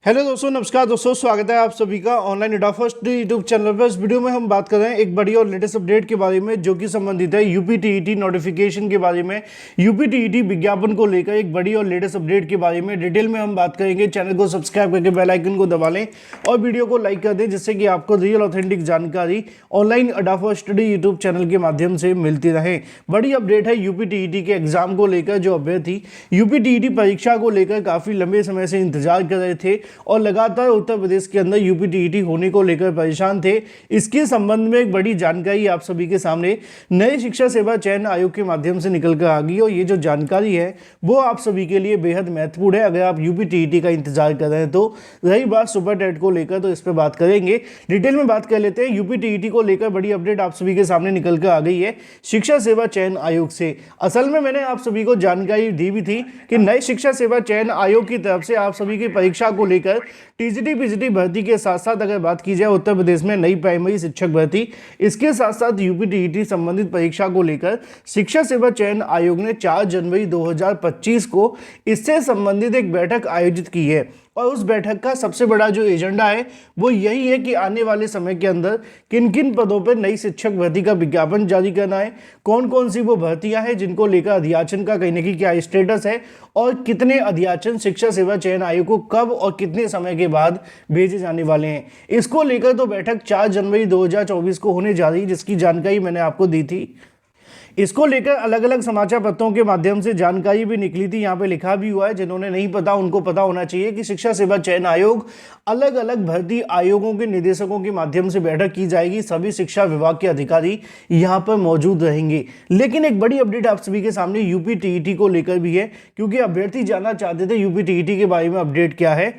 Hello दोस्तों, नमस्कार दोस्तों, स्वागत है आप सभी का online India first YouTube channel पर। इस वीडियो में हम बात कर रहे हैं एक बड़ी और लेटेस्ट अपडेट के बारे में जो कि संबंधित है यूपी टीईटी नोटिफिकेशन के बारे में। यूपी टीईटी विज्ञापन को लेकर एक बड़ी और लेटेस्ट अपडेट के बारे में डिटेल में हम बात करेंगे। चैनल को सब्सक्राइब करके बेल आइकन को दबा लें और वीडियो को लाइक कर दें, जिससे कि आपको रियल ऑथेंटिक जानकारी online India first YouTube channel के माध्यम से मिलती रहे। बड़ी अपडेट है यूपी टीईटी के एग्जाम को लेकर। जो अभ्यर्थी यूपी टीईटी परीक्षा को लेकर काफी लंबे समय से इंतजार कर रहे थे और लगातार उत्तर प्रदेश के अंदर यूपी टीईटी होने को लेकर परेशान थे, इसके संबंध में एक बड़ी जानकारी आप सभी के सामने नए शिक्षा सेवा चयन आयोग के माध्यम से निकल कर आ गई। और ये जो जानकारी है वो आप सभी के लिए बेहद महत्वपूर्ण है अगर आप यूपी टीईटी का इंतजार कर रहे हैं। तो रही बात सुपर टेट को लेकर, तो इस पर बात करेंगे, डिटेल में बात कर लेते हैं। यूपी टीईटी को लेकर बड़ी अपडेट आप सभी के सामने निकल कर आ गई है शिक्षा सेवा चयन आयोग से। असल में मैंने आप सभी को जानकारी दी भी थी कि नए शिक्षा सेवा चयन आयोग की तरफ से आप सभी की परीक्षा को लेकर टीजीटी पीजीटी भर्ती के साथ साथ अगर बात की जाए उत्तर प्रदेश में नई प्राइमरी शिक्षक भर्ती, इसके साथ साथ यूपी टीईटी संबंधित परीक्षा को लेकर शिक्षा सेवा चयन आयोग ने 4 जनवरी 2025 को इससे संबंधित एक बैठक आयोजित की है। और उस बैठक का सबसे बड़ा जो एजेंडा है वो यही है कि आने वाले समय के अंदर किन किन पदों पर नई शिक्षक भर्ती का विज्ञापन जारी करना है, कौन कौन सी वो भर्तियां हैं जिनको लेकर अध्याचन का कहीं ना कहीं क्या स्टेटस है, और कितने अध्याचन शिक्षा सेवा चयन आयोग को कब और कितने समय के बाद भेजे जाने वाले हैं। इसको लेकर तो बैठक 4 जनवरी 2024 को होने जा रही है, जिसकी जानकारी मैंने आपको दी थी। इसको लेकर अलग अलग समाचार पत्रों के माध्यम से जानकारी भी निकली थी। यहाँ पे लिखा भी हुआ है, जिन्होंने नहीं पता उनको पता होना चाहिए कि शिक्षा सेवा चयन आयोग अलग अलग भर्ती आयोगों के निदेशकों के माध्यम से बैठक की जाएगी। सभी शिक्षा विभाग के अधिकारी यहाँ पर मौजूद रहेंगे। लेकिन एक बड़ी अपडेट आप सभी के सामने यूपी टीईटी को लेकर भी है, क्योंकि अभ्यर्थी जानना चाहते थे यूपी टीईटी के बारे में अपडेट क्या है।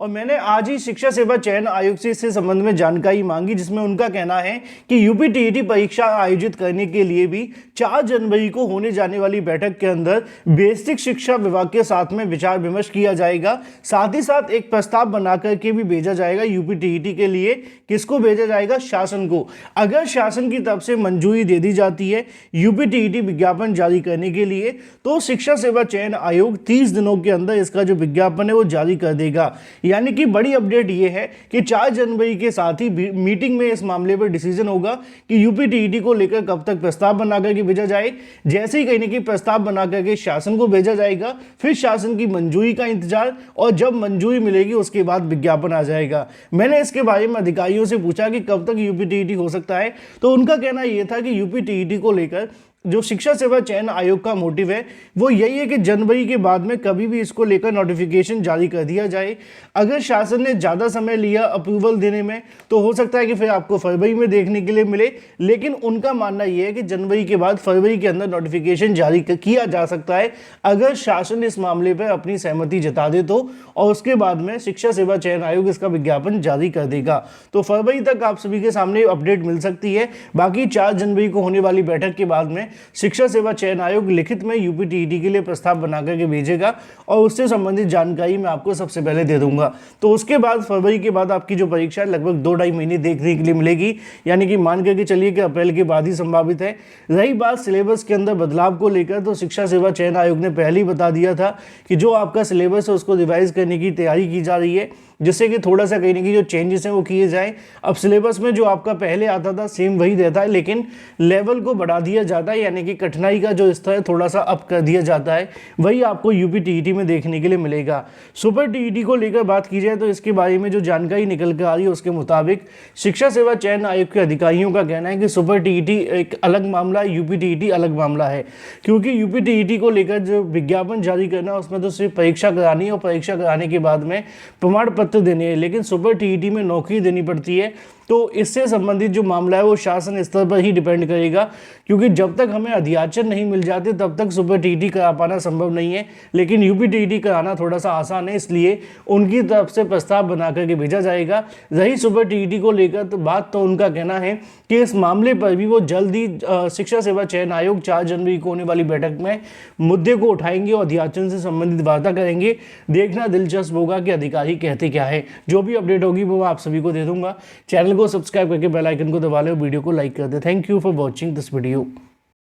और मैंने आज ही शिक्षा सेवा चयन आयोग से इससे संबंध में जानकारी मांगी, जिसमें उनका कहना है कि यूपी टीईटी परीक्षा आयोजित करने के लिए भी 4 जनवरी को होने जाने वाली बैठक के अंदर बेसिक शिक्षा विभाग के साथ में विचार विमर्श किया जाएगा। साथ ही साथ एक प्रस्ताव बनाकर के भी भेजा जाएगा यूपी टीईटी के लिए। किसको भेजा जाएगा? शासन को। अगर शासन की तरफ से मंजूरी दे दी जाती है यूपी टीईटी विज्ञापन जारी करने के लिए, तो शिक्षा सेवा चयन आयोग 30 दिनों के अंदर इसका जो विज्ञापन है वो जारी कर देगा। यानी कि बड़ी अपडेट ये है कि 4 जनवरी के साथ ही मीटिंग में इस मामले पर डिसीजन होगा कि यूपी टीईटी को लेकर कब तक प्रस्ताव बना करके भेजा जाए। जैसे ही कहीं ना कहीं प्रस्ताव बना करके शासन को भेजा जाएगा, फिर शासन की मंजूरी का इंतजार, और जब मंजूरी मिलेगी उसके बाद विज्ञापन आ जाएगा। मैंने इसके बारे में अधिकारियों से पूछा कि कब तक यूपी टीईटी हो सकता है, तो उनका कहना यह था कि यूपी टीईटी को लेकर जो शिक्षा सेवा चयन आयोग का मोटिव है वो यही है कि जनवरी के बाद में कभी भी इसको लेकर नोटिफिकेशन जारी कर दिया जाए। अगर शासन ने ज़्यादा समय लिया अप्रूवल देने में, तो हो सकता है कि फिर आपको फरवरी में देखने के लिए मिले। लेकिन उनका मानना यह है कि जनवरी के बाद फरवरी के अंदर नोटिफिकेशन जारी किया जा सकता है, अगर शासन इस मामले पर अपनी सहमति जता दे तो। और उसके बाद में शिक्षा सेवा चयन आयोग इसका विज्ञापन जारी कर देगा। तो फरवरी तक आप सभी के सामने अपडेट मिल सकती है। बाकी 4 जनवरी को होने वाली बैठक के बाद में शिक्षा सेवा चयन आयोग लिखित में यूपी टीईटी के लिए प्रस्ताव बना करके भेजेगा, और उससे संबंधित जानकारी मैं आपको सबसे पहले दे दूंगा। तो उसके बाद फरवरी के बाद आपकी जो परीक्षा है लगभग 2-2.5 महीने देखने के लिए मिलेगी। यानी कि मान करके चलिए कि अप्रैल के बाद ही संभावित है। रही बात सिलेबस के अंदर बदलाव को लेकर, तो शिक्षा सेवा चयन आयोग ने पहले ही बता दिया था कि जो आपका सिलेबस है उसको रिवाइज करने की तैयारी की जा रही है, जिससे कि थोड़ा सा कहीं ना कहीं जो चेंजेस हैं वो किए जाएं। अब सिलेबस में जो आपका पहले आता था सेम वही रहता है, लेकिन लेवल को बढ़ा दिया जाता है, यानी कि कठिनाई का जो स्तर है थोड़ा सा अप कर दिया जाता है। वही आपको यूपी टीईटी में देखने के लिए मिलेगा। सुपर टीईटी को लेकर बात की जाए तो इसके बारे में जो जानकारी निकल कर आ रही है उसके मुताबिक शिक्षा सेवा चयन आयोग के अधिकारियों का कहना है कि सुपर टीईटी एक अलग मामला है, यूपी टीईटी अलग मामला है। क्योंकि यूपी टीईटी को लेकर जो विज्ञापन जारी करना है उसमें तो सिर्फ परीक्षा करानी है, और परीक्षा कराने के बाद में प्रमाण पत्र देने हैं। लेकिन सुपर टीईटी में नौकरी देनी पड़ती है, तो इससे संबंधित जो मामला है वो शासन स्तर पर ही डिपेंड करेगा। क्योंकि जब तक हमें अध्याचन नहीं मिल जाते तब तक सुपर टीईटी करा पाना संभव नहीं है। लेकिन यूपी टीईटी कराना थोड़ा सा आसान है, इसलिए उनकी तरफ से प्रस्ताव बना करके भेजा जाएगा। रही सुपर टीईटी को लेकर तो बात, तो उनका कहना है कि इस मामले पर भी वो जल्दी शिक्षा सेवा चयन आयोग 4 जनवरी को होने वाली बैठक में मुद्दे को उठाएंगे और अध्याचन से संबंधित वार्ता करेंगे। देखना दिलचस्प होगा कि अधिकारी कहते क्या है। जो भी अपडेट होगी वो आप सभी को दे दूंगा। चैनल को सब्सक्राइब करके बेल आइकन को दबा लें और वीडियो को लाइक कर दें। Thank you for watching this video.